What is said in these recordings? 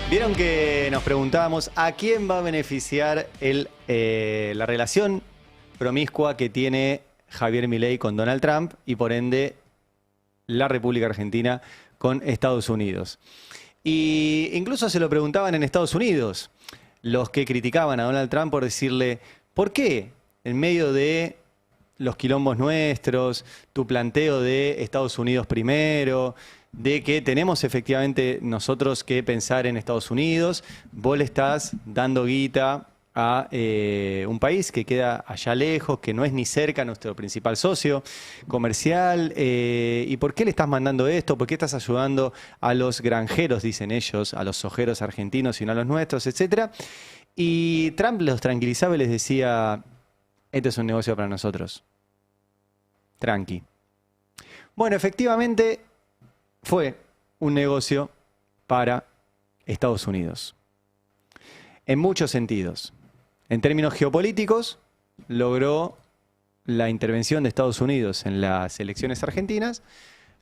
Vieron que nos preguntábamos a quién va a beneficiar la relación promiscua que tiene Javier Milei con Donald Trump y por ende la República Argentina con Estados Unidos. Y incluso se lo preguntaban en Estados Unidos, los que criticaban a Donald Trump por decirle, ¿por qué en medio de los quilombos nuestros, tu planteo de Estados Unidos primero, de que tenemos efectivamente nosotros que pensar en Estados Unidos, vos le estás dando guita a un país que queda allá lejos, que no es ni cerca nuestro principal socio comercial? ¿Y por qué le estás mandando esto? ¿Por qué estás ayudando a los granjeros, dicen ellos, a los sojeros argentinos y no a los nuestros, etcétera? Y Trump los tranquilizaba y les decía, este es un negocio para nosotros. Tranqui. Bueno, efectivamente fue un negocio para Estados Unidos. En muchos sentidos. En términos geopolíticos, logró la intervención de Estados Unidos en las elecciones argentinas,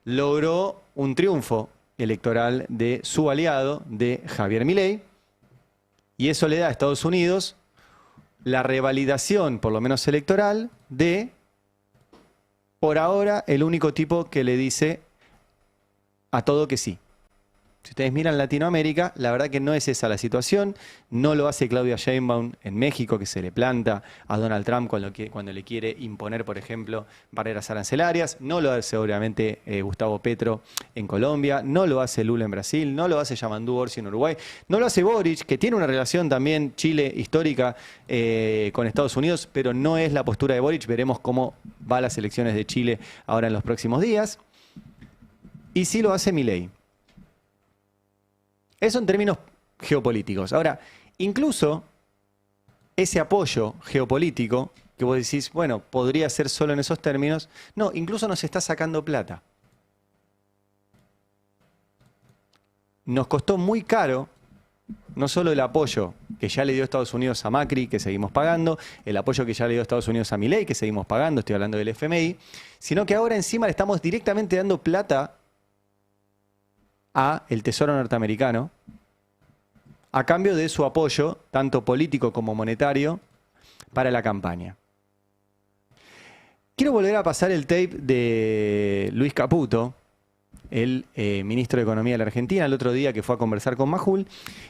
logró un triunfo electoral de su aliado, de Javier Milei, y eso le da a Estados Unidos la revalidación, por lo menos electoral, de, por ahora, el único tipo que le dice a todo que sí. Si ustedes miran Latinoamérica, la verdad que no es esa la situación. No lo hace Claudia Sheinbaum en México, que se le planta a Donald Trump cuando le quiere imponer, por ejemplo, barreras arancelarias. No lo hace, obviamente, Gustavo Petro en Colombia. No lo hace Lula en Brasil. No lo hace Yamandu Orsi en Uruguay. No lo hace Boric, que tiene una relación también Chile histórica con Estados Unidos, pero no es la postura de Boric. Veremos cómo van las elecciones de Chile ahora en los próximos días. Y sí lo hace Milei. Eso en términos geopolíticos. Ahora, incluso ese apoyo geopolítico, que vos decís, bueno, podría ser solo en esos términos, no, incluso nos está sacando plata. Nos costó muy caro, no solo el apoyo que ya le dio Estados Unidos a Macri, que seguimos pagando, el apoyo que ya le dio Estados Unidos a Milei, que seguimos pagando, estoy hablando del FMI, sino que ahora encima le estamos directamente dando plata a el Tesoro norteamericano a cambio de su apoyo, tanto político como monetario, para la campaña. Quiero volver a pasar el tape de Luis Caputo, el ministro de Economía de la Argentina, el otro día que fue a conversar con Majul,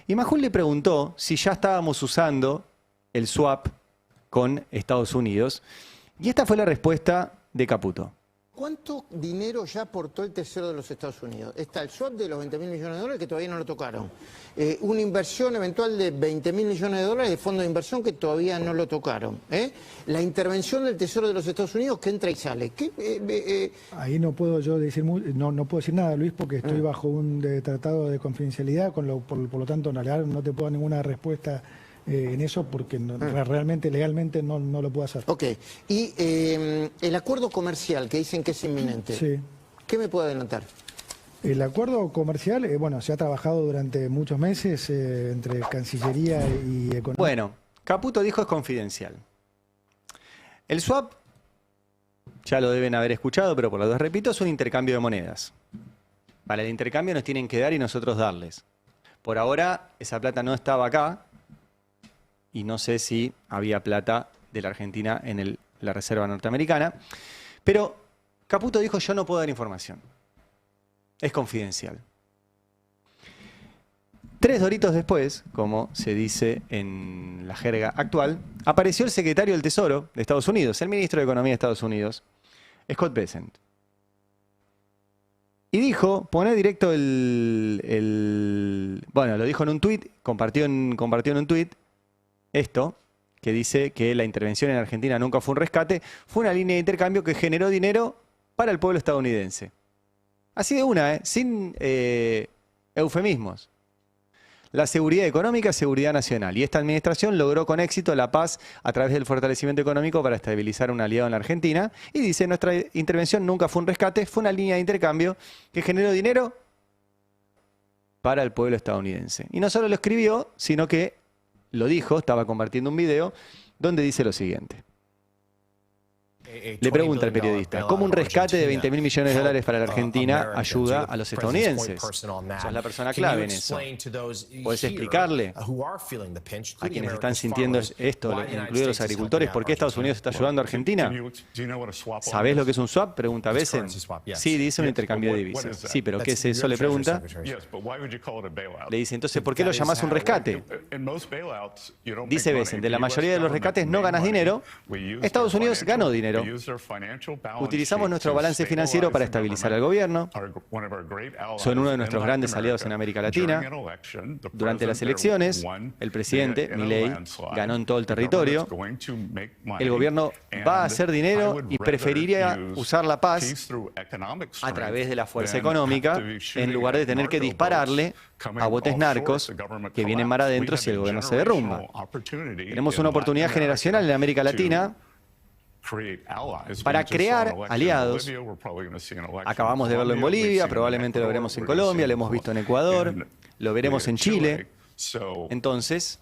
y Majul le preguntó si ya estábamos usando el swap con Estados Unidos, y esta fue la respuesta de Caputo. ¿Cuánto dinero ya aportó el Tesoro de los Estados Unidos? Está el swap de los 20.000 millones de dólares que todavía no lo tocaron. Una inversión eventual de 20.000 millones de dólares de fondo de inversión que todavía no lo tocaron. La intervención del Tesoro de los Estados Unidos que entra y sale. Ahí no puedo yo decir no puedo decir nada, Luis, porque estoy bajo un tratado de confidencialidad, por lo tanto no te puedo dar ninguna respuesta en eso porque realmente, legalmente no lo puedo hacer. Ok. Y el acuerdo comercial que dicen que es inminente, sí. ¿Qué me puede adelantar? El acuerdo comercial, bueno, se ha trabajado durante muchos meses entre Cancillería y Economía. Bueno, Caputo dijo es confidencial. El swap, ya lo deben haber escuchado, pero por lo dos repito, es un intercambio de monedas. Para el intercambio nos tienen que dar y nosotros darles. Por ahora, esa plata no estaba acá. Y no sé si había plata de la Argentina en la reserva norteamericana. Pero Caputo dijo, yo no puedo dar información. Es confidencial. 3 doritos después, como se dice en la jerga actual, apareció el secretario del Tesoro de Estados Unidos, el ministro de Economía de Estados Unidos, Scott Bessent. Y dijo, poné directo bueno, lo dijo en un tuit, compartió en un tuit, esto, que dice que la intervención en Argentina nunca fue un rescate, fue una línea de intercambio que generó dinero para el pueblo estadounidense. Así de una, sin eufemismos. La seguridad económica, seguridad nacional. Y esta administración logró con éxito la paz a través del fortalecimiento económico para estabilizar un aliado en la Argentina. Y dice, nuestra intervención nunca fue un rescate, fue una línea de intercambio que generó dinero para el pueblo estadounidense. Y no solo lo escribió, sino que lo dijo, estaba compartiendo un video, donde dice lo siguiente. Le pregunta el periodista, ¿cómo un rescate de 20.000 millones de dólares para la Argentina ayuda a los estadounidenses? Sos la persona clave en eso. ¿Podés explicarle a quienes están sintiendo esto, incluidos los agricultores, por qué Estados Unidos está ayudando a Argentina? ¿Sabés lo que es un swap? Pregunta Bessent. Sí, dice un intercambio de divisas. Sí, pero ¿qué es eso? Le pregunta. Le dice, entonces, ¿por qué lo llamás un rescate? Dice Bessent, de la mayoría de los rescates no ganas dinero. Estados Unidos ganó dinero. Utilizamos nuestro balance financiero para estabilizar al gobierno. Son uno de nuestros grandes aliados en América Latina. Durante las elecciones, el presidente, Milei, ganó en todo el territorio. El gobierno va a hacer dinero y preferiría usar la paz a través de la fuerza económica en lugar de tener que dispararle a botes narcos que vienen mar adentro si el gobierno se derrumba. Tenemos una oportunidad generacional en América Latina para crear aliados. Acabamos de verlo en Bolivia, probablemente lo veremos en Colombia, lo hemos visto en Ecuador, lo veremos en Chile. Entonces,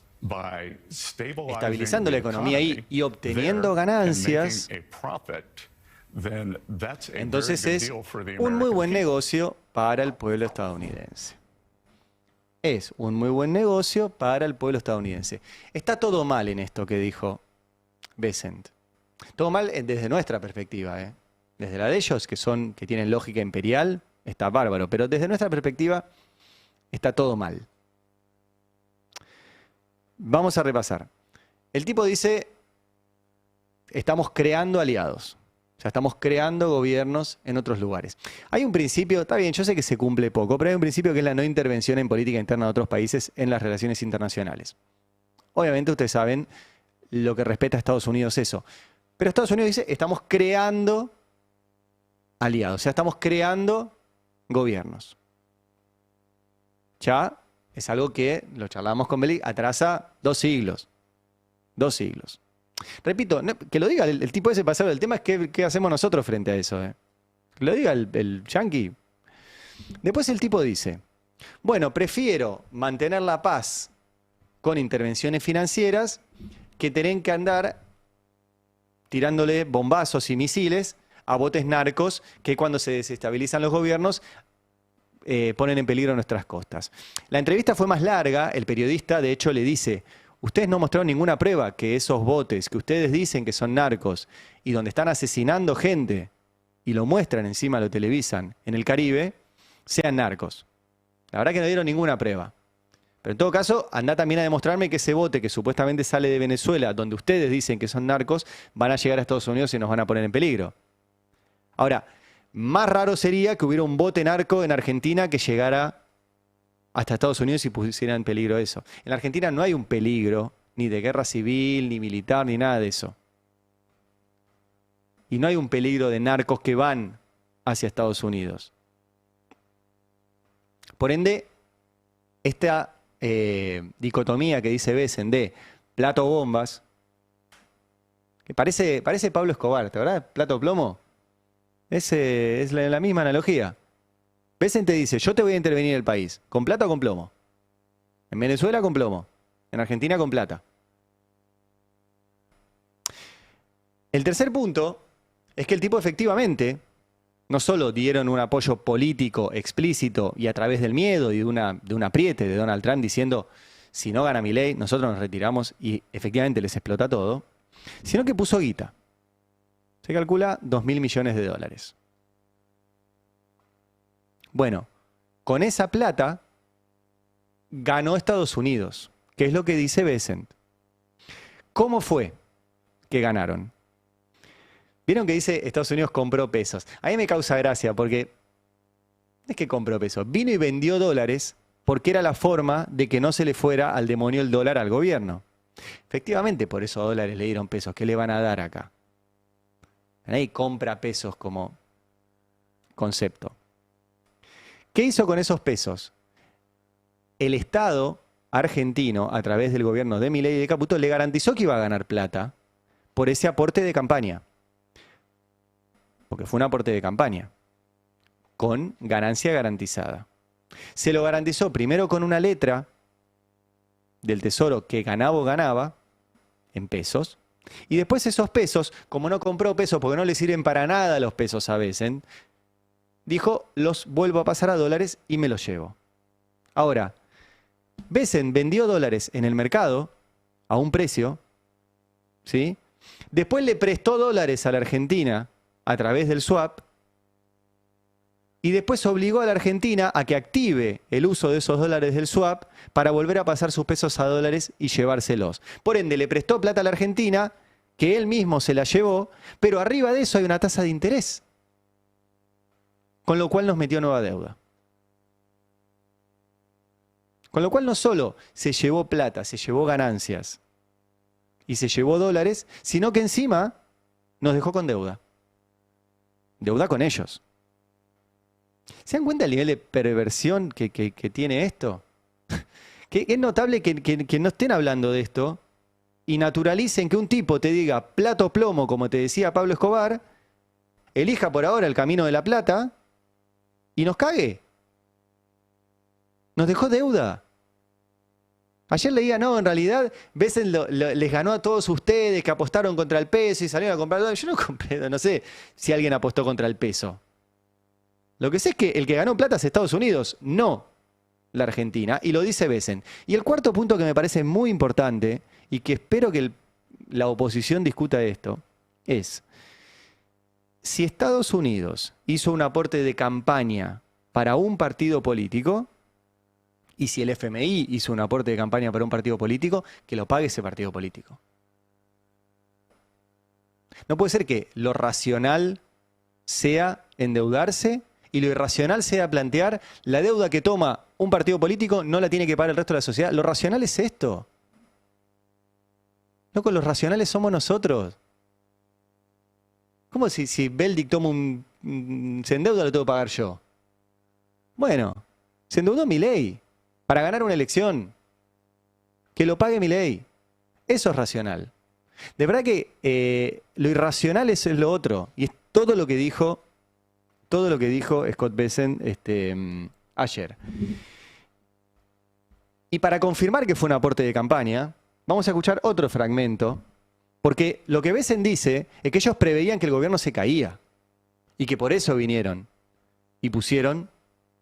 estabilizando la economía ahí y obteniendo ganancias, entonces es un muy buen negocio para el pueblo estadounidense. Es un muy buen negocio para el pueblo estadounidense. Está todo mal en esto que dijo Bessent. Todo mal desde nuestra perspectiva, ¿eh? Desde la de ellos, que tienen lógica imperial, está bárbaro. Pero desde nuestra perspectiva, está todo mal. Vamos a repasar. El tipo dice, estamos creando aliados. O sea, estamos creando gobiernos en otros lugares. Hay un principio, está bien, yo sé que se cumple poco, pero hay un principio que es la no intervención en política interna de otros países en las relaciones internacionales. Obviamente ustedes saben lo que respeta a Estados Unidos eso. Pero Estados Unidos dice, estamos creando aliados, o sea, estamos creando gobiernos. Ya es algo que, lo charlamos con Beli, atrasa 2 siglos. 2 siglos. Repito, que lo diga el tipo ese pasado, el tema es qué hacemos nosotros frente a eso. Que lo diga el yanqui. Después el tipo dice, bueno, prefiero mantener la paz con intervenciones financieras que tener que andar tirándole bombazos y misiles a botes narcos que cuando se desestabilizan los gobiernos ponen en peligro nuestras costas. La entrevista fue más larga, el periodista de hecho le dice, ustedes no mostraron ninguna prueba que esos botes que ustedes dicen que son narcos y donde están asesinando gente y lo muestran encima, lo televisan en el Caribe, sean narcos. La verdad que no dieron ninguna prueba. Pero en todo caso, anda también a demostrarme que ese bote que supuestamente sale de Venezuela, donde ustedes dicen que son narcos, van a llegar a Estados Unidos y nos van a poner en peligro. Ahora, más raro sería que hubiera un bote narco en Argentina que llegara hasta Estados Unidos y pusiera en peligro eso. En la Argentina no hay un peligro ni de guerra civil, ni militar, ni nada de eso. Y no hay un peligro de narcos que van hacia Estados Unidos. Por ende, esta dicotomía que dice Bessent de plato bombas, que parece Pablo Escobar, ¿te acuerdas? Plato plomo. Es la misma analogía. Bessent te dice, yo te voy a intervenir en el país, ¿con plata o con plomo? En Venezuela con plomo, en Argentina con plata. El tercer punto es que el tipo efectivamente no solo dieron un apoyo político explícito y a través del miedo y de un apriete de Donald Trump diciendo, si no gana Milei, nosotros nos retiramos y efectivamente les explota todo, sino que puso guita. Se calcula 2.000 millones de dólares. Bueno, con esa plata ganó Estados Unidos, que es lo que dice Bessent. ¿Cómo fue que ganaron? ¿Vieron que dice Estados Unidos compró pesos? A mí me causa gracia porque no es que compró pesos, vino y vendió dólares porque era la forma de que no se le fuera al demonio el dólar al gobierno. Efectivamente, por eso a dólares le dieron pesos. ¿Qué le van a dar acá? Nadie compra pesos como concepto. ¿Qué hizo con esos pesos? El Estado argentino, a través del gobierno de Milei y de Caputo, le garantizó que iba a ganar plata por ese aporte de campaña. Porque fue un aporte de campaña, con ganancia garantizada. Se lo garantizó primero con una letra del Tesoro que ganaba o ganaba, en pesos, Y después esos pesos, como no compró pesos porque no le sirven para nada los pesos a Besen, dijo, los vuelvo a pasar a dólares y me los llevo. Ahora, Besen vendió dólares en el mercado a un precio, ¿sí? Después le prestó dólares a la Argentina a través del swap y después obligó a la Argentina a que active el uso de esos dólares del swap para volver a pasar sus pesos a dólares y llevárselos. Por ende, le prestó plata a la Argentina, que él mismo se la llevó, pero arriba de eso hay una tasa de interés, con lo cual nos metió nueva deuda. Con lo cual no solo se llevó plata, se llevó ganancias y se llevó dólares, sino que encima nos dejó con deuda. Deuda con ellos. ¿Se dan cuenta el nivel de perversión que tiene esto? Que es notable que no estén hablando de esto y naturalicen que un tipo te diga plato plomo, como te decía Pablo Escobar, elija por ahora el camino de la plata y nos cague. Nos dejó deuda. Ayer leía, no, en realidad Besen les ganó a todos ustedes que apostaron contra el peso y salieron a comprar dólares. Yo no compré, no sé si alguien apostó contra el peso. Lo que sé es que el que ganó plata es Estados Unidos, no la Argentina, y lo dice Besen. Y el cuarto punto que me parece muy importante, y que espero que la oposición discuta esto, es, si Estados Unidos hizo un aporte de campaña para un partido político, y si el FMI hizo un aporte de campaña para un partido político, que lo pague ese partido político. No puede ser que lo racional sea endeudarse y lo irracional sea plantear la deuda que toma un partido político no la tiene que pagar el resto de la sociedad. Lo racional es esto. Loco, los racionales somos nosotros. ¿Cómo si Beldic toma se endeuda, lo tengo que pagar yo? Bueno, se endeudó Milei para ganar una elección. Que lo pague Milei. Eso es racional. De verdad que lo irracional es lo otro. Y es todo lo que dijo Scott Besen ayer. Y para confirmar que fue un aporte de campaña, vamos a escuchar otro fragmento, porque lo que Besen dice es que ellos preveían que el gobierno se caía y que por eso vinieron y pusieron,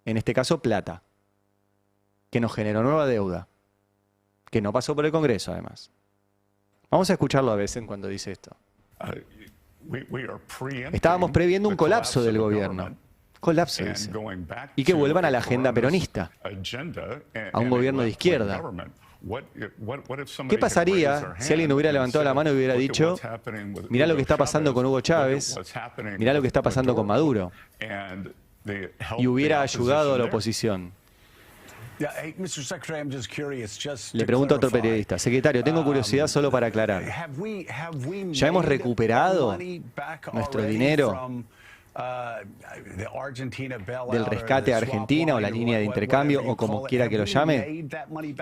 en este caso, plata, que nos generó nueva deuda, que no pasó por el Congreso, además. Vamos a escucharlo a Besen cuando dice esto. Estábamos previendo un colapso del gobierno. Colapso, dice. Y que vuelvan a la agenda peronista, a un gobierno de izquierda. ¿Qué pasaría si alguien hubiera levantado la mano y hubiera dicho, mirá lo que está pasando con Hugo Chávez, mirá lo que está pasando con Maduro, y hubiera ayudado a la oposición? Le pregunto a otro periodista, secretario, tengo curiosidad solo para aclarar. ¿Ya hemos recuperado nuestro dinero del rescate a Argentina o la línea de intercambio o como quiera que lo llame?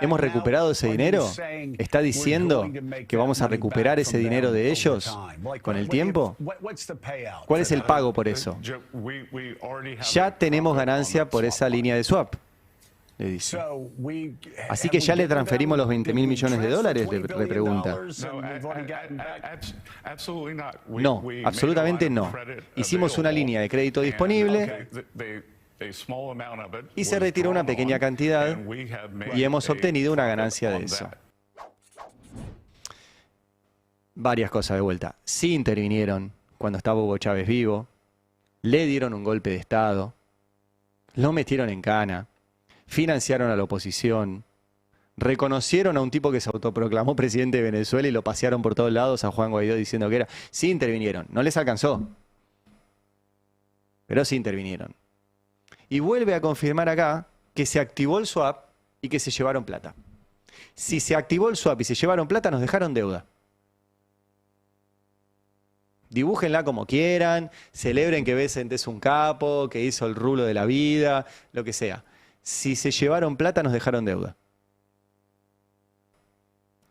¿Hemos recuperado ese dinero? ¿Está diciendo que vamos a recuperar ese dinero de ellos con el tiempo? ¿Cuál es el pago por eso? Ya tenemos ganancia por esa línea de swap, le dice. Así que ya le transferimos los 20.000 millones de dólares, le pregunta. No, absolutamente no. Hicimos una línea de crédito disponible y se retiró una pequeña cantidad y hemos obtenido una ganancia de eso. Varias cosas de vuelta. Sí intervinieron cuando estaba Hugo Chávez vivo, le dieron un golpe de Estado, lo metieron en cana, financiaron a la oposición, reconocieron a un tipo que se autoproclamó presidente de Venezuela y lo pasearon por todos lados a Juan Guaidó diciendo que era. Sí intervinieron, no les alcanzó, pero sí intervinieron. Y vuelve a confirmar acá que se activó el swap y que se llevaron plata. Si se activó el swap y se llevaron plata, nos dejaron deuda. Dibújenla como quieran, celebren que Besen es un capo, que hizo el rulo de la vida, lo que sea. Si se llevaron plata, nos dejaron deuda.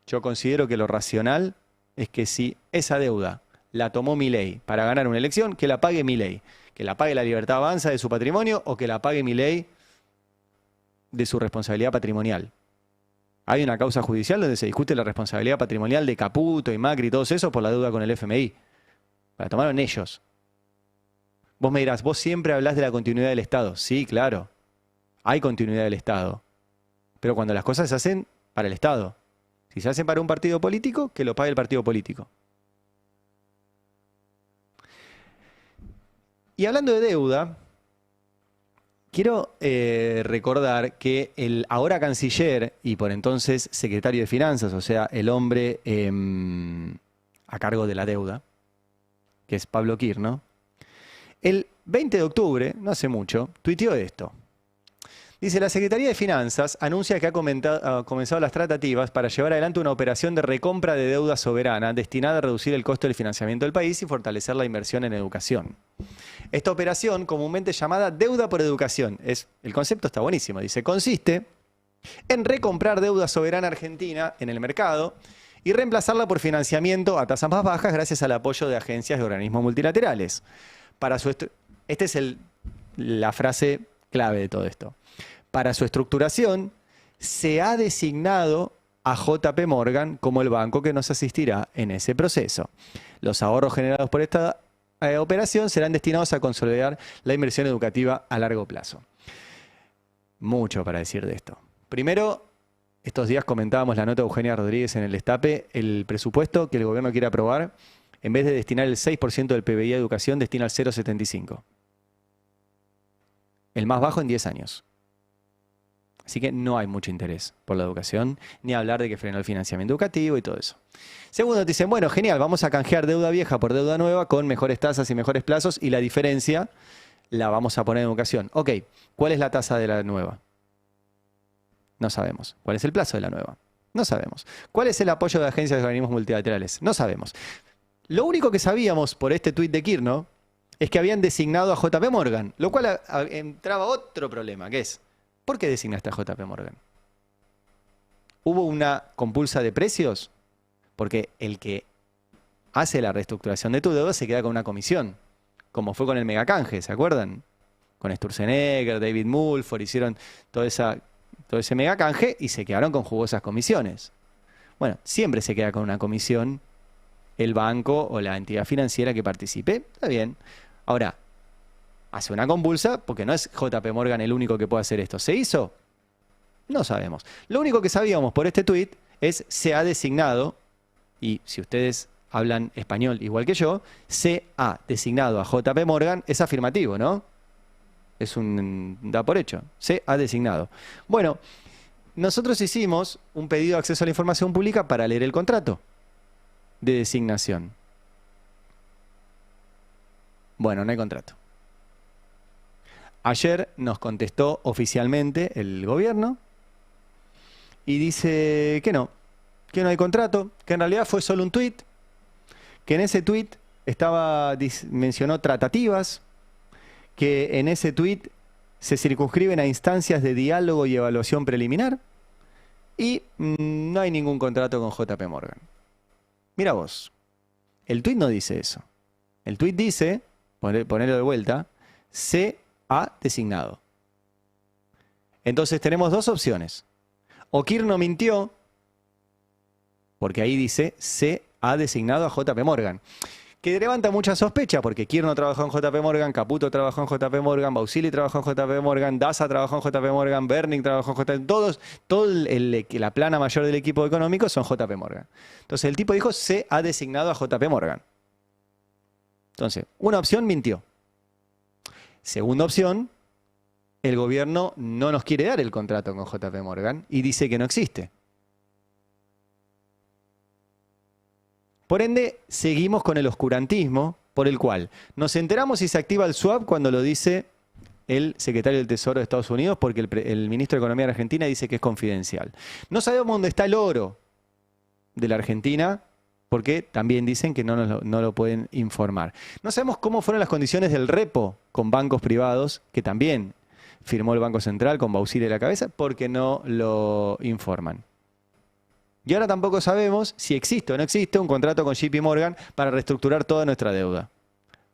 Yo considero que lo racional es que si esa deuda la tomó Milei para ganar una elección, que la pague Milei. Que la pague la Libertad Avanza de su patrimonio o que la pague Milei de su responsabilidad patrimonial. Hay una causa judicial donde se discute la responsabilidad patrimonial de Caputo y Macri y todos esos por la deuda con el FMI. La tomaron ellos. Vos me dirás, vos siempre hablás de la continuidad del Estado. Sí, claro. Hay continuidad del Estado. Pero cuando las cosas se hacen para el Estado. Si se hacen para un partido político, que lo pague el partido político. Y hablando de deuda, quiero recordar que el ahora canciller y por entonces secretario de Finanzas, o sea, el hombre a cargo de la deuda, que es Pablo Kirno, el 20 de octubre, no hace mucho, tuiteó esto. Dice, la Secretaría de Finanzas anuncia que ha comenzado las tratativas para llevar adelante una operación de recompra de deuda soberana destinada a reducir el costo del financiamiento del país y fortalecer la inversión en educación. Esta operación, comúnmente llamada deuda por educación, el concepto está buenísimo, dice, consiste en recomprar deuda soberana argentina en el mercado y reemplazarla por financiamiento a tasas más bajas gracias al apoyo de agencias y organismos multilaterales. Esta es la frase clave de todo esto. Para su estructuración, se ha designado a JP Morgan como el banco que nos asistirá en ese proceso. Los ahorros generados por esta operación serán destinados a consolidar la inversión educativa a largo plazo. Mucho para decir de esto. Primero, estos días comentábamos la nota de Eugenia Rodríguez en el Destape, el presupuesto que el gobierno quiere aprobar, en vez de destinar el 6% del PBI a educación, destina el 0,75%. El más bajo en 10 años. Así que no hay mucho interés por la educación, ni hablar de que frenó el financiamiento educativo y todo eso. Segundo, dicen, bueno, genial, vamos a canjear deuda vieja por deuda nueva con mejores tasas y mejores plazos y la diferencia la vamos a poner en educación. Ok, ¿cuál es la tasa de la nueva? No sabemos. ¿Cuál es el plazo de la nueva? No sabemos. ¿Cuál es el apoyo de agencias y organismos multilaterales? No sabemos. Lo único que sabíamos por este tuit de Kirno es que habían designado a JP Morgan, lo cual entraba otro problema, que es, ¿por qué designaste a JP Morgan? ¿Hubo una compulsa de precios? Porque el que hace la reestructuración de tu deuda se queda con una comisión, como fue con el megacanje, ¿se acuerdan? Con Sturzenegger, David Mulford, hicieron todo ese megacanje y se quedaron con jugosas comisiones. Bueno, siempre se queda con una comisión el banco o la entidad financiera que participe. Está bien. Ahora, hace una compulsa porque no es JP Morgan el único que puede hacer esto. ¿Se hizo? No sabemos. Lo único que sabíamos por este tuit es se ha designado, y si ustedes hablan español igual que yo, se ha designado a JP Morgan, es afirmativo, ¿no? Es un da por hecho. Se ha designado. Bueno, nosotros hicimos un pedido de acceso a la información pública para leer el contrato de designación. Bueno, no hay contrato. Ayer nos contestó oficialmente el gobierno y dice que no hay contrato, que en realidad fue solo un tuit, que en ese tuit mencionó tratativas, que en ese tuit se circunscriben a instancias de diálogo y evaluación preliminar y no hay ningún contrato con JP Morgan. Mira vos, el tuit no dice eso. El tuit dice, ponelo de vuelta, se ha designado. Entonces tenemos dos opciones. O Kirno mintió, porque ahí dice se ha designado a JP Morgan, que levanta mucha sospecha, porque Kirno trabajó en JP Morgan, Caputo trabajó en JP Morgan, Bausili trabajó en JP Morgan, Daza trabajó en JP Morgan, Berning trabajó en JP Morgan, la plana mayor del equipo económico son JP Morgan. Entonces el tipo dijo se ha designado a JP Morgan. Entonces, una opción mintió. Segunda opción, el gobierno no nos quiere dar el contrato con JP Morgan y dice que no existe. Por ende, seguimos con el oscurantismo por el cual nos enteramos si se activa el swap cuando lo dice el secretario del Tesoro de Estados Unidos, porque el ministro de Economía de Argentina dice que es confidencial. No sabemos dónde está el oro de la Argentina, porque también dicen que no lo pueden informar. No sabemos cómo fueron las condiciones del repo con bancos privados, que también firmó el Banco Central con Bausili a la cabeza, porque no lo informan. Y ahora tampoco sabemos si existe o no existe un contrato con JP Morgan para reestructurar toda nuestra deuda.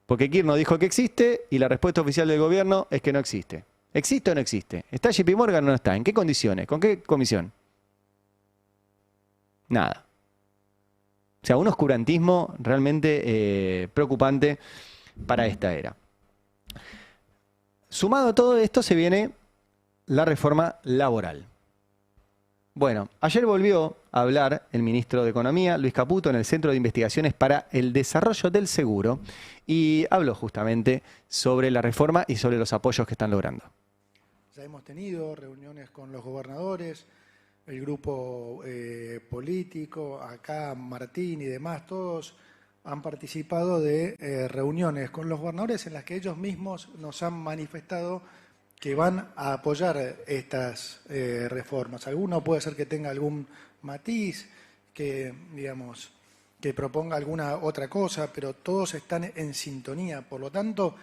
Porque Kirno dijo que existe y la respuesta oficial del gobierno es que no existe. ¿Existe o no existe? ¿Está JP Morgan o no está? ¿En qué condiciones? ¿Con qué comisión? Nada. O sea, un oscurantismo realmente preocupante para esta era. Sumado a todo esto se viene la reforma laboral. Bueno, ayer volvió a hablar el ministro de Economía, Luis Caputo, en el Centro de Investigaciones para el Desarrollo del Seguro y habló justamente sobre la reforma y sobre los apoyos que están logrando. Ya hemos tenido reuniones con los gobernadores, el grupo político, acá Martín y demás, todos han participado de reuniones con los gobernadores en las que ellos mismos nos han manifestado que van a apoyar estas reformas. Alguno puede ser que tenga algún matiz, que, digamos, que proponga alguna otra cosa, pero todos están en sintonía. Por lo tanto,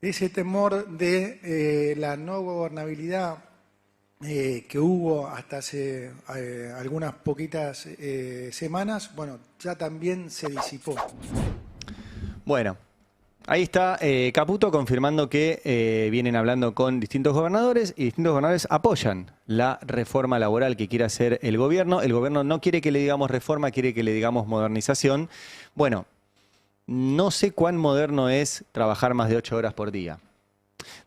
ese temor de la no gobernabilidad que hubo hasta hace algunas poquitas semanas, bueno, ya también se disipó. Bueno. Ahí está Caputo confirmando que vienen hablando con distintos gobernadores y distintos gobernadores apoyan la reforma laboral que quiere hacer el gobierno. El gobierno no quiere que le digamos reforma, quiere que le digamos modernización. Bueno, no sé cuán moderno es trabajar más de 8 horas por día.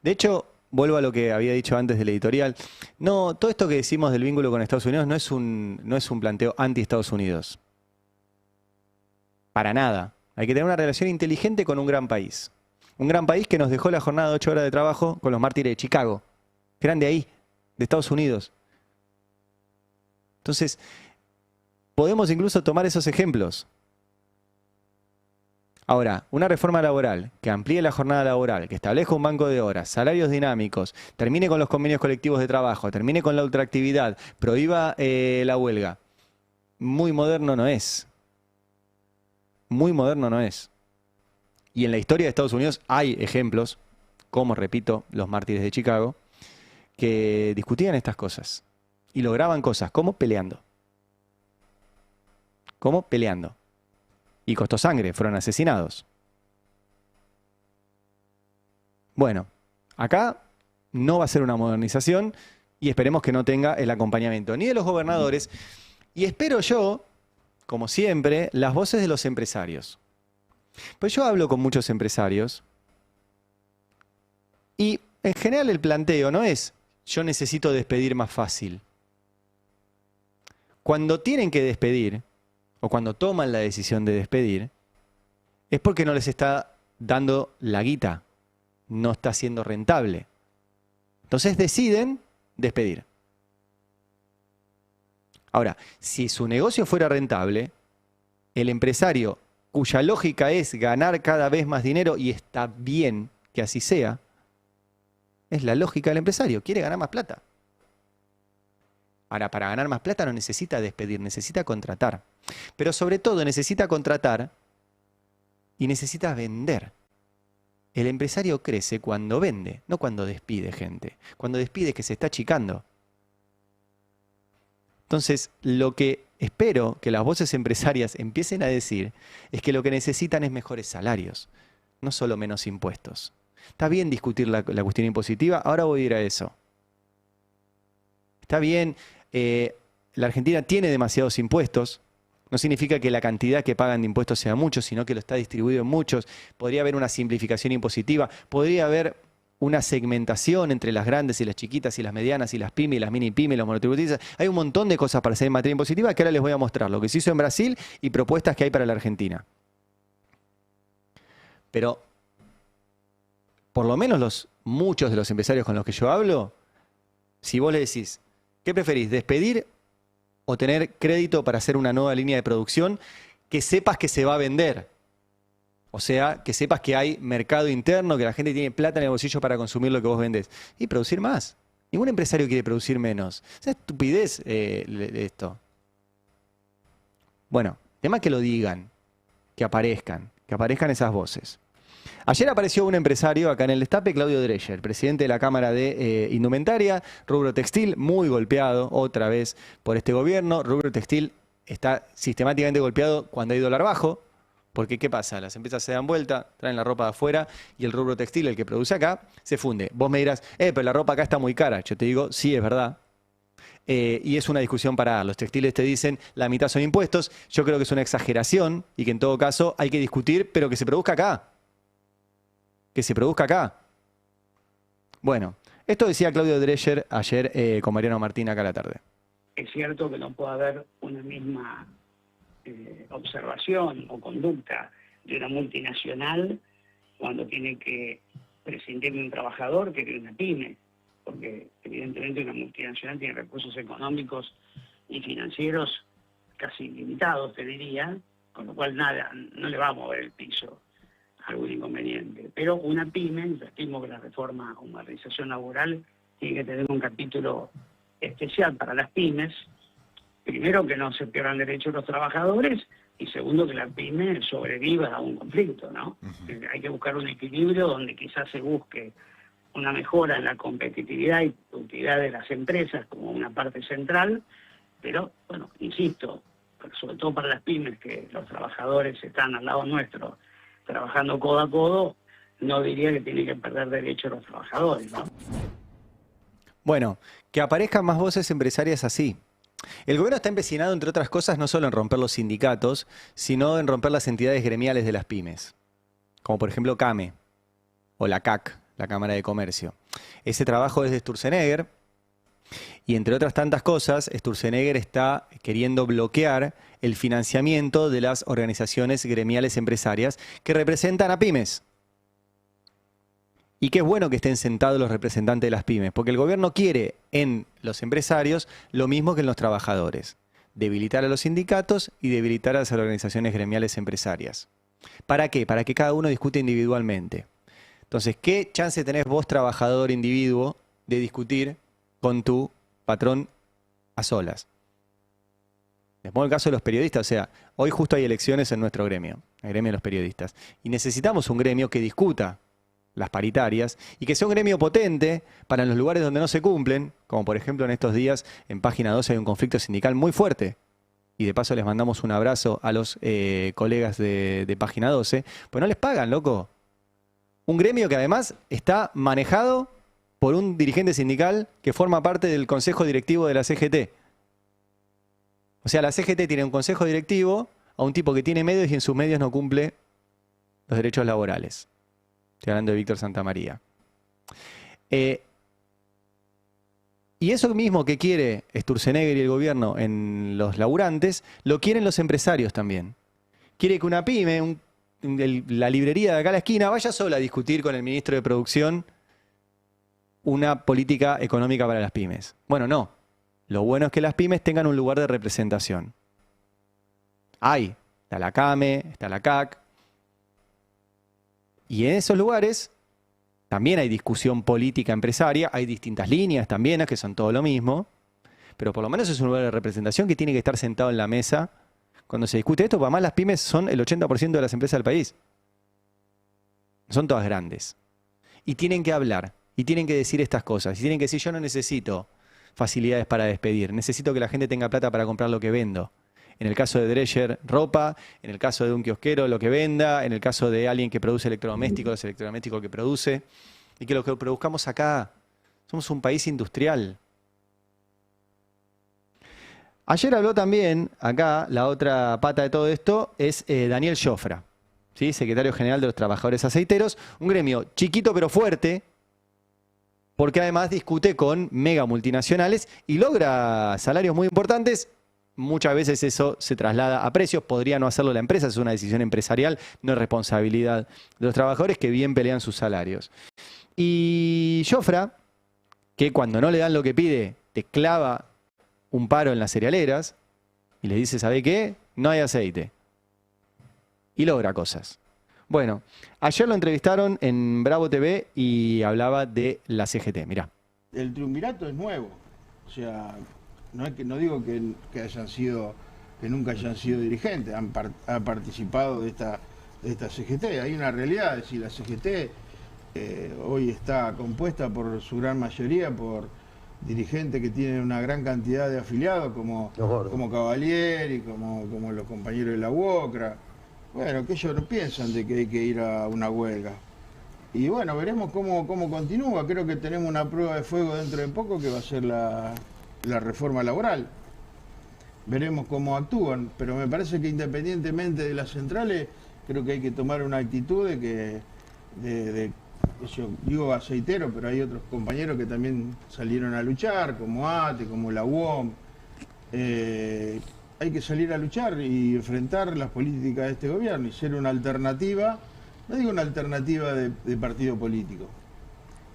De hecho, vuelvo a lo que había dicho antes del editorial. No, todo esto que decimos del vínculo con Estados Unidos no es un planteo anti-Estados Unidos. Para nada. Hay que tener una relación inteligente con un gran país. Un gran país que nos dejó la jornada de 8 horas de trabajo con los mártires de Chicago, que eran de ahí, de Estados Unidos. Entonces, podemos incluso tomar esos ejemplos. Ahora, una reforma laboral que amplíe la jornada laboral, que establezca un banco de horas, salarios dinámicos, termine con los convenios colectivos de trabajo, termine con la ultraactividad, prohíba la huelga, muy moderno no es. Muy moderno no es. Y en la historia de Estados Unidos hay ejemplos, como repito, los mártires de Chicago, que discutían estas cosas y lograban cosas, como peleando. Como peleando. Y costó sangre, fueron asesinados. Bueno, acá no va a ser una modernización y esperemos que no tenga el acompañamiento ni de los gobernadores y espero yo, como siempre, las voces de los empresarios. Pues yo hablo con muchos empresarios y en general el planteo no es yo necesito despedir más fácil. Cuando tienen que despedir o cuando toman la decisión de despedir es porque no les está dando la guita, no está siendo rentable. Entonces deciden despedir. Ahora, si su negocio fuera rentable, el empresario cuya lógica es ganar cada vez más dinero, y está bien que así sea, es la lógica del empresario, quiere ganar más plata. Ahora, para ganar más plata no necesita despedir, necesita contratar. Pero sobre todo necesita contratar y necesita vender. El empresario crece cuando vende, no cuando despide gente. Cuando despide es que se está achicando. Entonces, lo que espero que las voces empresarias empiecen a decir es que lo que necesitan es mejores salarios, no solo menos impuestos. Está bien discutir la cuestión impositiva, ahora voy a ir a eso. Está bien, la Argentina tiene demasiados impuestos, no significa que la cantidad que pagan de impuestos sea mucho, sino que lo está distribuido en muchos. Podría haber una simplificación impositiva, podría haber una segmentación entre las grandes y las chiquitas y las medianas y las pymes y las mini pymes, los monotributistas. Hay un montón de cosas para hacer en materia impositiva que ahora les voy a mostrar. Lo que se hizo en Brasil y propuestas que hay para la Argentina. Pero, por lo menos muchos de los empresarios con los que yo hablo, si vos le decís, ¿qué preferís? ¿Despedir o tener crédito para hacer una nueva línea de producción que sepas que se va a vender? O sea, que sepas que hay mercado interno, que la gente tiene plata en el bolsillo para consumir lo que vos vendés. Y producir más. Ningún empresario quiere producir menos. Es una estupidez esto. Bueno, tema que lo digan, que aparezcan esas voces. Ayer apareció un empresario acá en el Destape, Claudio Dreyer, presidente de la Cámara de Indumentaria, rubro textil, muy golpeado otra vez por este gobierno. Rubro textil está sistemáticamente golpeado cuando hay dólar bajo. Porque, ¿qué pasa? Las empresas se dan vuelta, traen la ropa de afuera y el rubro textil, el que produce acá, se funde. Vos me dirás, pero la ropa acá está muy cara. Yo te digo, sí, es verdad. y es una discusión para dar. Los textiles te dicen la mitad son impuestos. Yo creo que es una exageración y que en todo caso hay que discutir, pero que se produzca acá. Que se produzca acá. Bueno, esto decía Claudio Dreyer ayer con Mariano Martín acá a la tarde. Es cierto que no puede haber una misma observación o conducta de una multinacional cuando tiene que prescindir de un trabajador que de una pyme, porque evidentemente una multinacional tiene recursos económicos y financieros casi ilimitados, te diría, con lo cual nada, no le va a mover el piso algún inconveniente. Pero una pyme, yo estimo que la reforma o modernización laboral tiene que tener un capítulo especial para las pymes. Primero, que no se pierdan derechos los trabajadores, y segundo, que la pyme sobreviva a un conflicto, ¿no? Hay que buscar un equilibrio donde quizás se busque una mejora en la competitividad y productividad de las empresas como una parte central, pero, bueno, insisto, sobre todo para las pymes, que los trabajadores están al lado nuestro trabajando codo a codo, no diría que tienen que perder derechos los trabajadores, ¿no? Bueno, que aparezcan más voces empresarias así. El gobierno está empecinado, entre otras cosas, no solo en romper los sindicatos, sino en romper las entidades gremiales de las pymes, como por ejemplo CAME o la CAC, la Cámara de Comercio. Ese trabajo es de Sturzenegger y, entre otras tantas cosas, Sturzenegger está queriendo bloquear el financiamiento de las organizaciones gremiales empresarias que representan a pymes. Y qué bueno que estén sentados los representantes de las pymes, porque el gobierno quiere en los empresarios lo mismo que en los trabajadores: debilitar a los sindicatos y debilitar a las organizaciones gremiales empresarias. ¿Para qué? Para que cada uno discute individualmente. Entonces, ¿qué chance tenés vos, trabajador individuo, de discutir con tu patrón a solas? Les pongo el caso de los periodistas. O sea, hoy justo hay elecciones en nuestro gremio, el gremio de los periodistas, y necesitamos un gremio que discuta las paritarias y que sea un gremio potente para en los lugares donde no se cumplen, como por ejemplo en estos días en Página 12 hay un conflicto sindical muy fuerte, y de paso les mandamos un abrazo a los colegas de Página 12, pues no les pagan, loco. Un gremio que además está manejado por un dirigente sindical que forma parte del consejo directivo de la CGT. O sea, la CGT tiene un consejo directivo a un tipo que tiene medios y en sus medios no cumple los derechos laborales. Estoy hablando de Víctor Santamaría. Y eso mismo que quiere Sturzenegger y el gobierno en los laburantes, lo quieren los empresarios también. Quiere que una pyme, la librería de acá a la esquina, vaya sola a discutir con el ministro de Producción una política económica para las pymes. Bueno, no. Lo bueno es que las pymes tengan un lugar de representación. Está la CAME, está la CAC. Y en esos lugares también hay discusión política empresaria, hay distintas líneas también, que son todo lo mismo, pero por lo menos es un lugar de representación que tiene que estar sentado en la mesa cuando se discute esto, porque además las pymes son el 80% de las empresas del país. Son todas grandes. Y tienen que hablar, y tienen que decir estas cosas, y tienen que decir: yo no necesito facilidades para despedir, necesito que la gente tenga plata para comprar lo que vendo. En el caso de Dreyer, ropa; en el caso de un kiosquero, lo que venda; en el caso de alguien que produce electrodomésticos, los electrodomésticos que produce. Y que lo que produzcamos acá, somos un país industrial. Ayer habló también, acá, la otra pata de todo esto es Daniel Jofra, ¿sí? Secretario General de los Trabajadores Aceiteros, un gremio chiquito pero fuerte, porque además discute con mega multinacionales y logra salarios muy importantes. Muchas veces eso se traslada a precios, podría no hacerlo la empresa, es una decisión empresarial, no es responsabilidad de los trabajadores que bien pelean sus salarios. Y Jofra, que cuando no le dan lo que pide, te clava un paro en las cerealeras y le dice: ¿sabe qué? No hay aceite. Y logra cosas. Bueno, ayer lo entrevistaron en Bravo TV y hablaba de la CGT. Mirá. El triunvirato es nuevo, o sea, no digo que nunca hayan sido dirigentes, han participado de esta CGT. Hay una realidad, es decir, la CGT hoy está compuesta por su gran mayoría por dirigentes que tienen una gran cantidad de afiliados, como Cavalieri, como los compañeros de la UOCRA. Bueno, que ellos no piensan de que hay que ir a una huelga. Y bueno, veremos cómo continúa. Creo que tenemos una prueba de fuego dentro de poco, que va a ser la la reforma laboral. Veremos cómo actúan, pero me parece que independientemente de las centrales, creo que hay que tomar una actitud de que, yo digo aceitero, pero hay otros compañeros que también salieron a luchar, como ATE, como la UOM. Hay que salir a luchar y enfrentar las políticas de este gobierno y ser una alternativa, no digo una alternativa de partido político,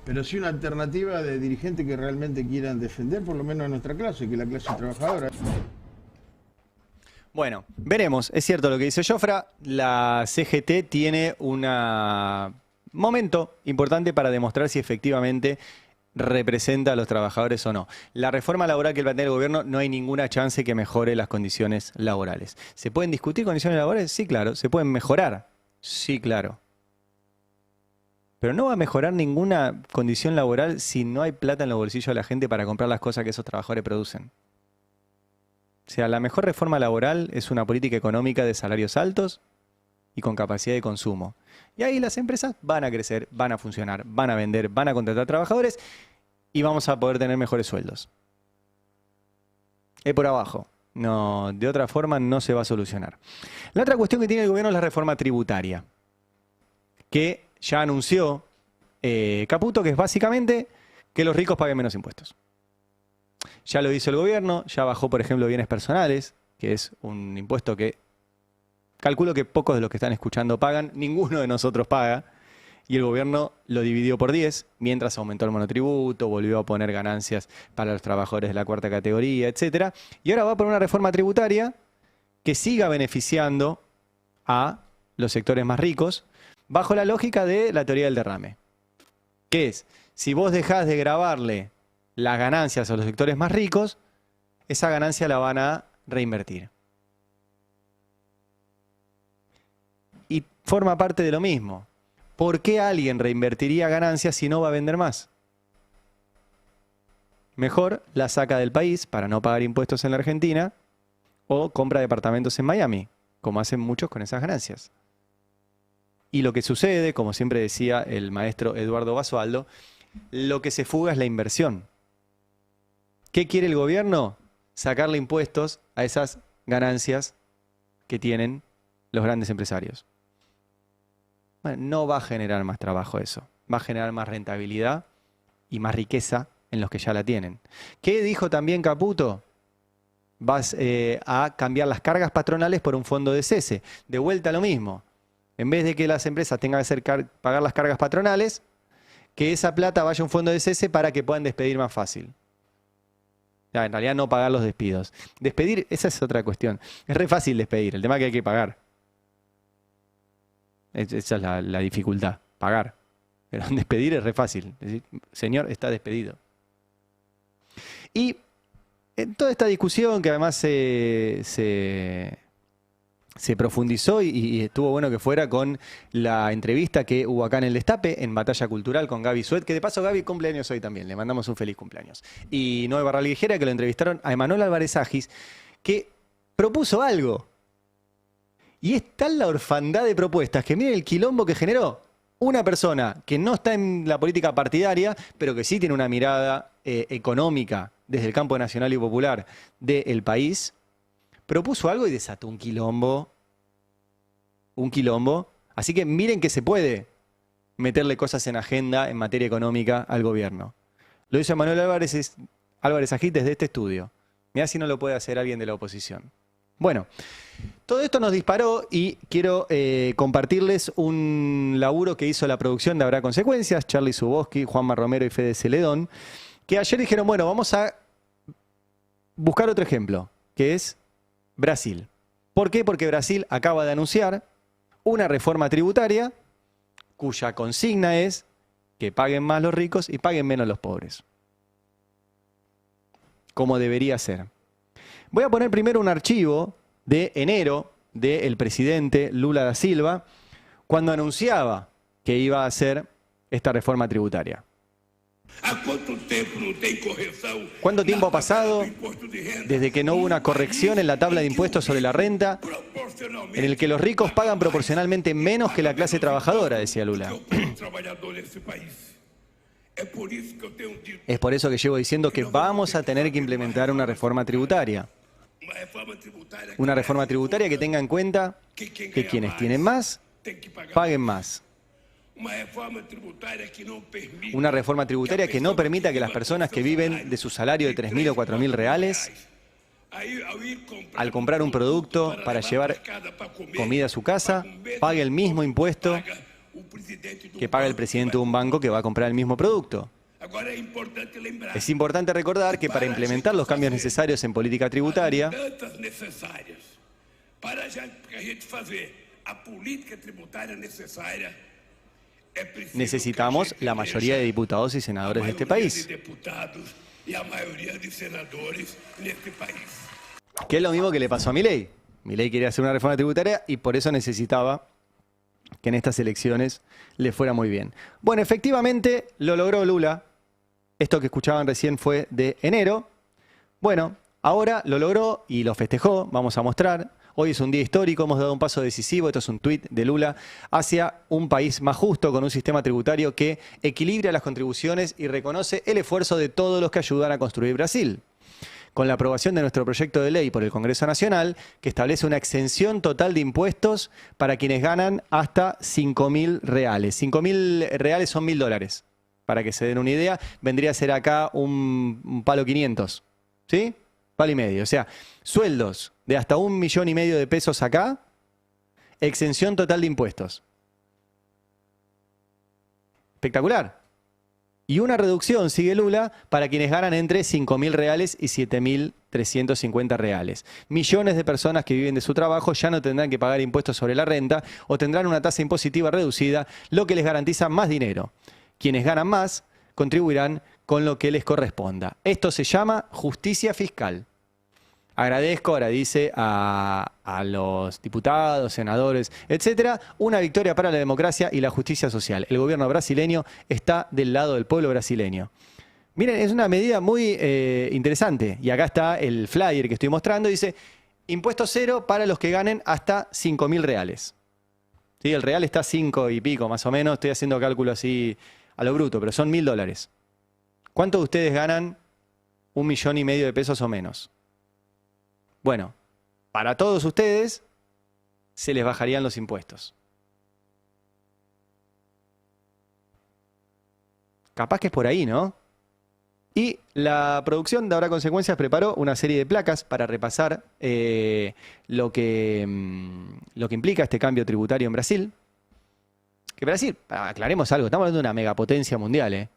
pero sí una alternativa de dirigentes que realmente quieran defender por lo menos a nuestra clase, que es la clase trabajadora. Bueno, veremos. Es cierto lo que dice Jofra. La CGT tiene un momento importante para demostrar si efectivamente representa a los trabajadores o no. La reforma laboral que plantea el gobierno no hay ninguna chance que mejore las condiciones laborales. ¿Se pueden discutir condiciones laborales? Sí, claro. ¿Se pueden mejorar? Sí, claro. Pero no va a mejorar ninguna condición laboral si no hay plata en los bolsillos de la gente para comprar las cosas que esos trabajadores producen. O sea, la mejor reforma laboral es una política económica de salarios altos y con capacidad de consumo. Y ahí las empresas van a crecer, van a funcionar, van a vender, van a contratar trabajadores y vamos a poder tener mejores sueldos. Es por abajo. No, de otra forma no se va a solucionar. La otra cuestión que tiene el gobierno es la reforma tributaria, que ya anunció Caputo, que es básicamente que los ricos paguen menos impuestos. Ya lo hizo el gobierno, ya bajó, por ejemplo, bienes personales, que es un impuesto que calculo que pocos de los que están escuchando pagan, ninguno de nosotros paga, y el gobierno lo dividió por 10, mientras aumentó el monotributo, volvió a poner ganancias para los trabajadores de la cuarta categoría, etc. Y ahora va a poner una reforma tributaria que siga beneficiando a los sectores más ricos, bajo la lógica de la teoría del derrame. Que es, si vos dejás de gravarle las ganancias a los sectores más ricos, esa ganancia la van a reinvertir. Y forma parte de lo mismo. ¿Por qué alguien reinvertiría ganancias si no va a vender más? Mejor la saca del país para no pagar impuestos en la Argentina o compra departamentos en Miami, como hacen muchos con esas ganancias. Y lo que sucede, como siempre decía el maestro Eduardo Basualdo, lo que se fuga es la inversión. ¿Qué quiere el gobierno? Sacarle impuestos a esas ganancias que tienen los grandes empresarios. Bueno, no va a generar más trabajo eso. Va a generar más rentabilidad y más riqueza en los que ya la tienen. ¿Qué dijo también Caputo? Vas a cambiar las cargas patronales por un fondo de cese. De vuelta a lo mismo. En vez de que las empresas tengan que pagar las cargas patronales, que esa plata vaya a un fondo de cese para que puedan despedir más fácil. En realidad no pagar los despidos. Despedir, esa es otra cuestión. Es re fácil despedir, el tema es que hay que pagar. Esa es la dificultad, pagar. Pero despedir es re fácil. Es decir, señor, está despedido. Y en toda esta discusión que además se profundizó y estuvo bueno que fuera con la entrevista que hubo acá en el Destape, en Batalla Cultural con Gaby Suet, que de paso Gaby cumpleaños hoy también, le mandamos un feliz cumpleaños. Y Noé Barral Ligera, que lo entrevistaron a Emanuel Álvarez Agis, que propuso algo. Y es tal la orfandad de propuestas que miren el quilombo que generó una persona que no está en la política partidaria, pero que sí tiene una mirada económica desde el campo nacional y popular del país. Propuso algo y desató un quilombo. Un quilombo. Así que miren que se puede meterle cosas en agenda en materia económica al gobierno. Lo hizo Manuel Álvarez Agis desde este estudio. Mirá si no lo puede hacer alguien de la oposición. Bueno, todo esto nos disparó y quiero compartirles un laburo que hizo la producción de Habrá Consecuencias, Charlie Zuboski, Juanma Romero y Fede Celedón, que ayer dijeron, bueno, vamos a buscar otro ejemplo, que es Brasil. ¿Por qué? Porque Brasil acaba de anunciar una reforma tributaria cuya consigna es que paguen más los ricos y paguen menos los pobres. Como debería ser. Voy a poner primero un archivo de enero del presidente Lula da Silva cuando anunciaba que iba a hacer esta reforma tributaria. ¿Cuánto tiempo ha pasado desde que no hubo una corrección en la tabla de impuestos sobre la renta en el que los ricos pagan proporcionalmente menos que la clase trabajadora, decía Lula? Es por eso que llevo diciendo que vamos a tener que implementar una reforma tributaria. Una reforma tributaria que tenga en cuenta que quienes tienen más, paguen más. Una reforma tributaria que no permita que las personas que viven de su salario de 3.000 o 4.000 reales, al comprar un producto para llevar comida a su casa, pague el mismo impuesto que paga el presidente de un banco que va a comprar el mismo producto. Es importante recordar que para implementar los cambios necesarios en política tributaria, necesitamos la mayoría de diputados y senadores de este país. Que es lo mismo que le pasó a Milei. Milei quería hacer una reforma tributaria y por eso necesitaba que en estas elecciones le fuera muy bien. Bueno, efectivamente lo logró Lula. Esto que escuchaban recién fue de enero. Bueno, ahora lo logró y lo festejó. Vamos a mostrar. Hoy es un día histórico, hemos dado un paso decisivo, esto es un tuit de Lula, hacia un país más justo con un sistema tributario que equilibra las contribuciones y reconoce el esfuerzo de todos los que ayudan a construir Brasil. Con la aprobación de nuestro proyecto de ley por el Congreso Nacional, que establece una exención total de impuestos para quienes ganan hasta 5.000 reales. 5.000 reales son $1.000. Para que se den una idea, vendría a ser acá un palo 500. ¿Sí? Palo y medio. O sea, sueldos de hasta 1,5 millones de pesos acá, exención total de impuestos. Espectacular. Y una reducción, sigue Lula, para quienes ganan entre 5.000 reales y 7.350 reales. Millones de personas que viven de su trabajo ya no tendrán que pagar impuestos sobre la renta o tendrán una tasa impositiva reducida, lo que les garantiza más dinero. Quienes ganan más contribuirán con lo que les corresponda. Esto se llama justicia fiscal. Agradezco, ahora dice, a los diputados, senadores, etcétera, una victoria para la democracia y la justicia social. El gobierno brasileño está del lado del pueblo brasileño. Miren, es una medida muy interesante. Y acá está el flyer que estoy mostrando. Dice, impuesto cero para los que ganen hasta 5.000 reales. ¿Sí? El real está 5 y pico, más o menos. Estoy haciendo cálculo así a lo bruto, pero son $1.000. ¿Cuántos de ustedes ganan 1,5 millones de pesos o menos? Bueno, para todos ustedes se les bajarían los impuestos. Capaz que es por ahí, ¿no? Y la producción de Habrá Consecuencias preparó una serie de placas para repasar lo que implica este cambio tributario en Brasil. Que Brasil, aclaremos algo, estamos hablando de una megapotencia mundial, ¿eh?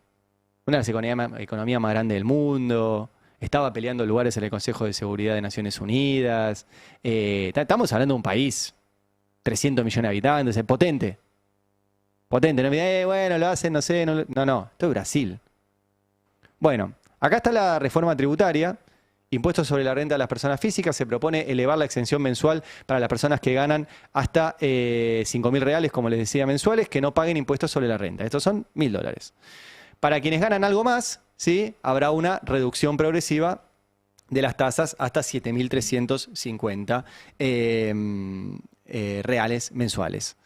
Una de las economías más grandes del mundo. Estaba peleando lugares en el Consejo de Seguridad de Naciones Unidas. Estamos hablando de un país, 300 millones de habitantes, potente. Potente, no me digan, bueno, lo hacen, no sé, no, esto es Brasil. Bueno, acá está la reforma tributaria. Impuestos sobre la renta de las personas físicas. Se propone elevar la exención mensual para las personas que ganan hasta 5.000 reales, como les decía, mensuales, que no paguen impuestos sobre la renta. Estos son $1.000. Para quienes ganan algo más, ¿sí? Habrá una reducción progresiva de las tasas hasta 7.350 reales mensuales.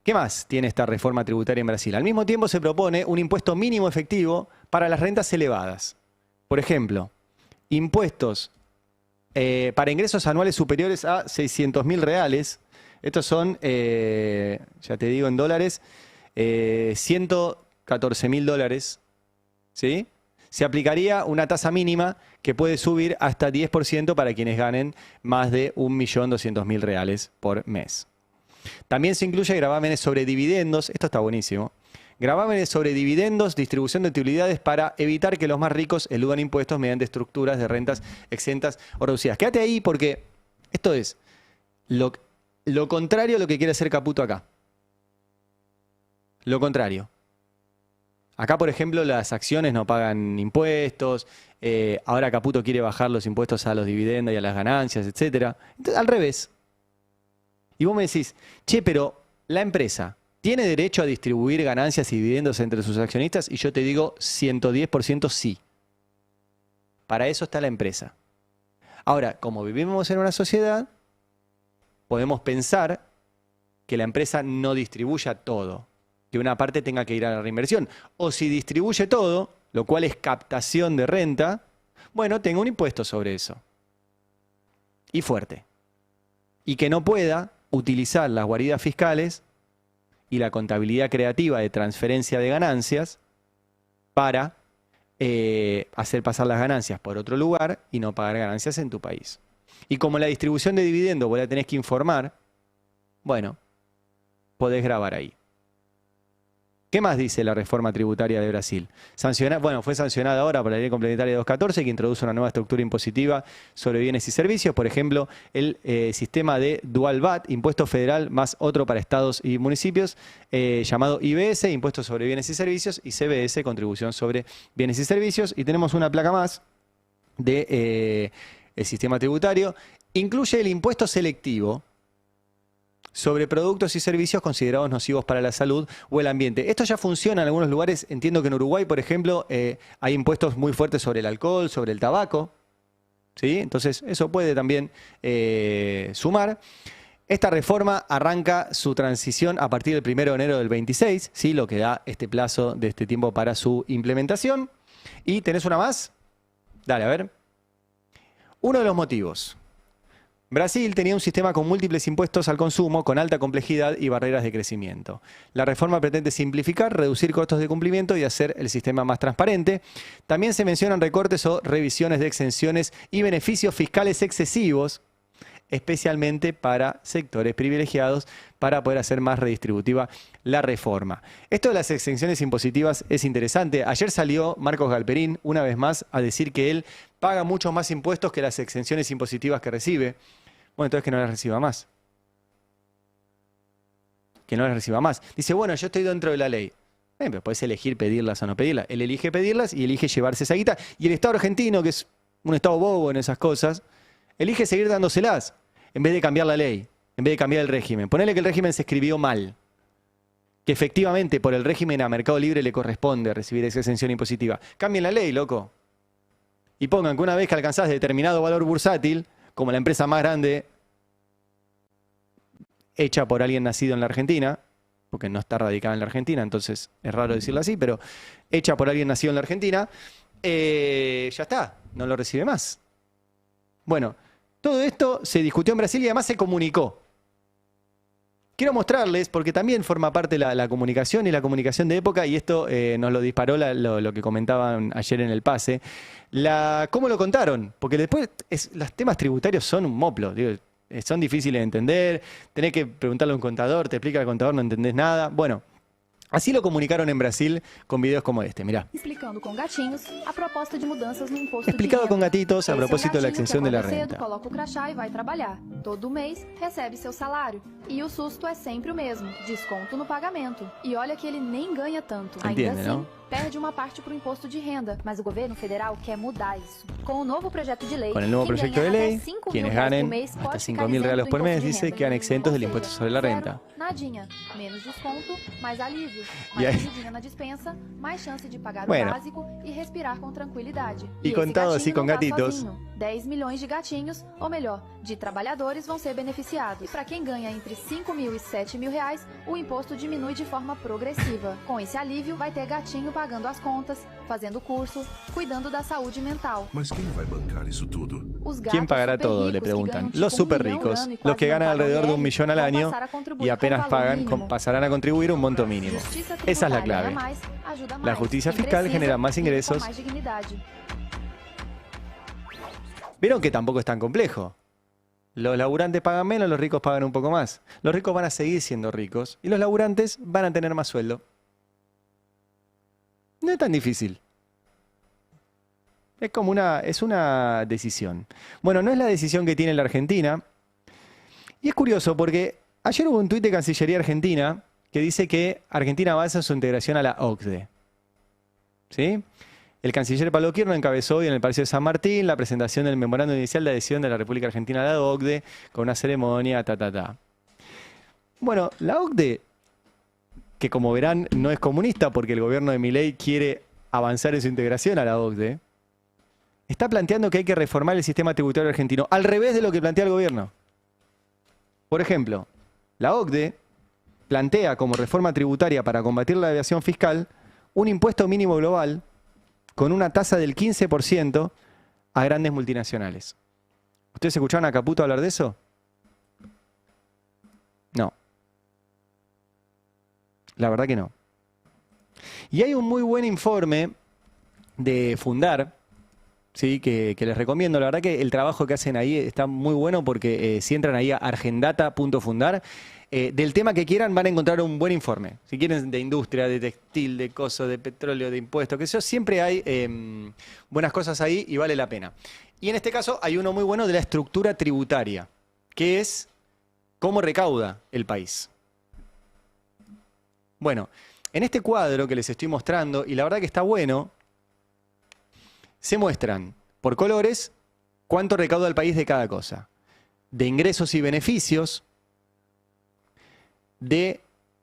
¿Qué más tiene esta reforma tributaria en Brasil? Al mismo tiempo se propone un impuesto mínimo efectivo para las rentas elevadas. Por ejemplo, impuestos para ingresos anuales superiores a 600.000 reales. Estos son, ya te digo en dólares, $114.000, ¿sí? Se aplicaría una tasa mínima que puede subir hasta 10% para quienes ganen más de 1.200.000 reales por mes. También se incluye gravámenes sobre dividendos, esto está buenísimo, gravámenes sobre dividendos, distribución de utilidades para evitar que los más ricos eludan impuestos mediante estructuras de rentas exentas o reducidas. Quédate ahí porque esto es lo contrario a lo que quiere hacer Caputo acá. Lo contrario. Acá, por ejemplo, las acciones no pagan impuestos. Ahora Caputo quiere bajar los impuestos a los dividendos y a las ganancias, etc. Entonces, al revés. Y vos me decís, che, pero la empresa ¿tiene derecho a distribuir ganancias y dividendos entre sus accionistas? Y yo te digo 110% sí. Para eso está la empresa. Ahora, como vivimos en una sociedad, podemos pensar que la empresa no distribuya todo. que una parte tenga que ir a la reinversión. O si distribuye todo, lo cual es captación de renta, bueno, tenga un impuesto sobre eso. Y fuerte. Y que no pueda utilizar las guaridas fiscales y la contabilidad creativa de transferencia de ganancias para hacer pasar las ganancias por otro lugar y no pagar ganancias en tu país. Y como la distribución de dividendos vos la tenés que informar, bueno, podés grabar ahí. ¿Qué más dice la reforma tributaria de Brasil? Fue sancionada ahora por la Ley Complementaria 214, que introduce una nueva estructura impositiva sobre bienes y servicios. Por ejemplo, el sistema de Dual VAT, impuesto federal más otro para estados y municipios, llamado IBS, impuesto sobre bienes y servicios, y CBS, contribución sobre bienes y servicios. Y tenemos una placa más de el sistema tributario. Incluye el impuesto selectivo sobre productos y servicios considerados nocivos para la salud o el ambiente. Esto ya funciona en algunos lugares. Entiendo que en Uruguay, por ejemplo, hay impuestos muy fuertes sobre el alcohol, sobre el tabaco. ¿Sí? Entonces, eso puede también sumar. Esta reforma arranca su transición a partir del 1 de enero del 26, ¿sí? Lo que da este plazo de este tiempo para su implementación. ¿Y tenés una más? Dale, a ver. Uno de los motivos. Brasil tenía un sistema con múltiples impuestos al consumo, con alta complejidad y barreras de crecimiento. La reforma pretende simplificar, reducir costos de cumplimiento y hacer el sistema más transparente. También se mencionan recortes o revisiones de exenciones y beneficios fiscales excesivos, especialmente para sectores privilegiados, para poder hacer más redistributiva la reforma. Esto de las exenciones impositivas es interesante. Ayer salió Marcos Galperín, una vez más, a decir que él paga muchos más impuestos que las exenciones impositivas que recibe. Bueno, entonces que no las reciba más. Que no las reciba más. Dice, bueno, yo estoy dentro de la ley. Pero puedes elegir pedirlas o no pedirlas. Él elige pedirlas y elige llevarse esa guita. Y el Estado argentino, que es un Estado bobo en esas cosas, elige seguir dándoselas en vez de cambiar la ley, en vez de cambiar el régimen. Ponele que el régimen se escribió mal. Que efectivamente por el régimen a Mercado Libre le corresponde recibir esa exención impositiva. Cambien la ley, loco. Y pongan que una vez que alcanzás determinado valor bursátil, como la empresa más grande hecha por alguien nacido en la Argentina, porque no está radicada en la Argentina, entonces es raro decirlo así, pero hecha por alguien nacido en la Argentina, ya está, no lo recibe más. Bueno, todo esto se discutió en Brasil y además se comunicó. Quiero mostrarles, porque también forma parte la comunicación y la comunicación de época, y esto nos lo disparó lo que comentaban ayer en el pase. ¿Cómo lo contaron? Porque después los temas tributarios son un moplo, digo, son difíciles de entender, tenés que preguntarle a un contador, te explica el contador, no entendés nada. Bueno, así lo comunicaron en Brasil con videos como este, mirá. Explicando con gatinhos a proposta de mudanças no imposto Explicado de con renda. gatitos a propósito de la exención de la Cedo, renta. coloca o crachá e vai trabalhar. Todo mês recebe seu salário. E o susto é sempre o mesmo, desconto no pagamento. E olha que ele nem ganha tanto. Entiende, Ainda assim, não? perde uma parte pro imposto de renda, mas o governo federal quer mudar isso. Com o novo projeto de lei, Con el nuevo quem proyecto ganha de até ley, 5.000 quienes reais por ganen mês hasta pode ficar 5.000 reales isento por do mes, imposto de dice, renda. quedan exentos Ou del impuesto seja, sobre la zero, renta. Nadinha, menos desconto, mais alívio. E Mais aí- comidinha na dispensa, mais chance de pagar Bueno. o básico e respirar com tranquilidade. E esse contado assim gatinho com não tá gatitos. sozinho. 10 milhões de gatinhos, ou melhor, de trabalhadores vão ser beneficiados. E para quem ganha entre 5.000 e 7.000 reais, o imposto diminui de forma progressiva. Com esse alívio, vai ter gatinho pagando as contas, fazendo curso, cuidando da saúde mental. Mas quem vai bancar isso tudo? Os gatos ¿Quién pagará super todo? ricos Le que preguntan. ganham, Los tipo, super 1 milhão ricos, ano e los quase que não ganan pagam alrededor de 1 IR, millón al vão año passar a contribuir y com apenas valor pagan, mínimo. pasarán a contribuir un monto mínimo. Justiça Esa es la tributária clave. ganha mais, ajuda La mais. justicia Quem fiscal precisa, genera más vive com ingresos. mais dignidade. Vieron que tampoco es tan complejo. Los laburantes pagan menos, los ricos pagan un poco más. Los ricos van a seguir siendo ricos y los laburantes van a tener más sueldo. No es tan difícil. Es una decisión. Bueno, no es la decisión que tiene la Argentina. Y es curioso porque ayer hubo un tuit de Cancillería Argentina que dice que Argentina avanza en su integración a la OCDE. ¿Sí? El canciller Pablo Kirchner encabezó hoy en el Palacio de San Martín la presentación del memorándum inicial de adhesión de la República Argentina a la OCDE con una ceremonia, Bueno, la OCDE, que como verán no es comunista porque el gobierno de Milei quiere avanzar en su integración a la OCDE, está planteando que hay que reformar el sistema tributario argentino, al revés de lo que plantea el gobierno. Por ejemplo, la OCDE plantea como reforma tributaria para combatir la evasión fiscal un impuesto mínimo global con una tasa del 15% a grandes multinacionales. ¿Ustedes escucharon a Caputo hablar de eso? No. La verdad que no. Y hay un muy buen informe de Fundar, ¿sí? que les recomiendo. La verdad que el trabajo que hacen ahí está muy bueno porque si entran ahí a argendata.fundar, del tema que quieran van a encontrar un buen informe. Si quieren de industria, de textil, de coso, de petróleo, de impuestos, que eso, siempre hay buenas cosas ahí y vale la pena. Y en este caso hay uno muy bueno de la estructura tributaria, que es cómo recauda el país. Bueno, en este cuadro que les estoy mostrando, y la verdad que está bueno, se muestran por colores cuánto recauda el país de cada cosa. De ingresos y beneficios, de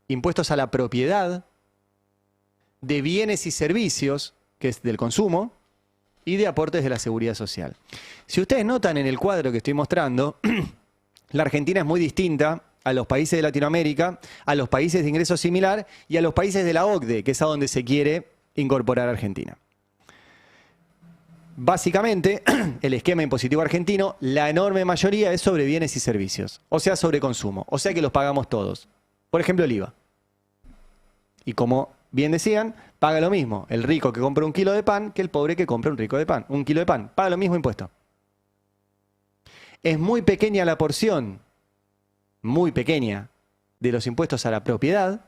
impuestos a la propiedad, de bienes y servicios, que es del consumo, y de aportes de la seguridad social. Si ustedes notan en el cuadro que estoy mostrando, la Argentina es muy distinta a los países de Latinoamérica, a los países de ingreso similar y a los países de la OCDE, que es a donde se quiere incorporar a Argentina. Básicamente, el esquema impositivo argentino, la enorme mayoría es sobre bienes y servicios, o sea, sobre consumo, o sea que los pagamos todos. Por ejemplo, el IVA. Y como bien decían, paga lo mismo el rico que compra un kilo de pan que el pobre que compra un kilo de pan. Paga lo mismo impuesto. Es muy pequeña la porción, muy pequeña, de los impuestos a la propiedad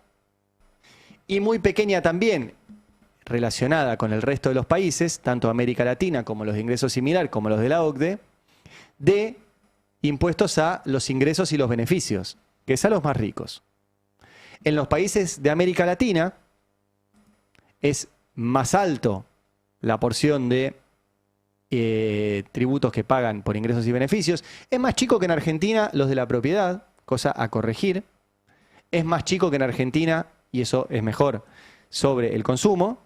y muy pequeña también, relacionada con el resto de los países, tanto América Latina como los de ingreso similar, como los de la OCDE, de impuestos a los ingresos y los beneficios, que es a los más ricos. En los países de América Latina es más alto la porción de tributos que pagan por ingresos y beneficios. Es más chico que en Argentina los de la propiedad, cosa a corregir. Es más chico que en Argentina, y eso es mejor, sobre el consumo.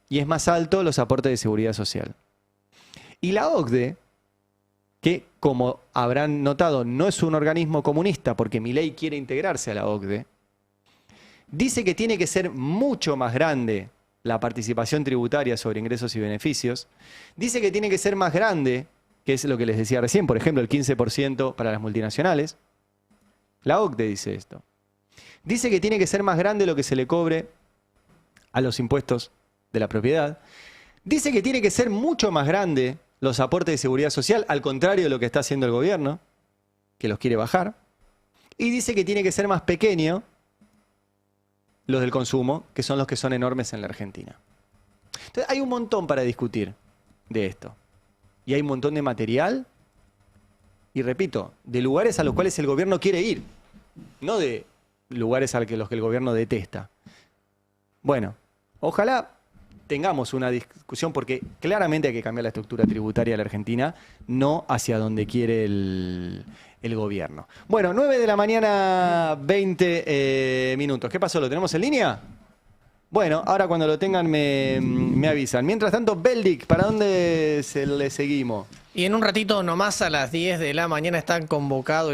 Y es más alto los aportes de seguridad social. Y la OCDE, que como habrán notado no es un organismo comunista porque Milei quiere integrarse a la OCDE, dice que tiene que ser mucho más grande la participación tributaria sobre ingresos y beneficios. Dice que tiene que ser más grande, que es lo que les decía recién, por ejemplo, el 15% para las multinacionales. La OCDE dice esto. Dice que tiene que ser más grande lo que se le cobre a los impuestos de la propiedad. Dice que tiene que ser mucho más grande los aportes de seguridad social, al contrario de lo que está haciendo el gobierno, que los quiere bajar. Y dice que tiene que ser más pequeño los del consumo, que son los que son enormes en la Argentina. Entonces hay un montón para discutir de esto. Y hay un montón de material, y repito, de lugares a los cuales el gobierno quiere ir, no de lugares a los que el gobierno detesta. Bueno, ojalá tengamos una discusión, porque claramente hay que cambiar la estructura tributaria de la Argentina, no hacia donde quiere el gobierno. Bueno, 9 de la mañana, 20 minutos. ¿Qué pasó? ¿Lo tenemos en línea? Bueno, ahora cuando lo tengan me avisan. Mientras tanto, Beldic, ¿para dónde le seguimos? Y en un ratito nomás a las 10 de la mañana está convocado el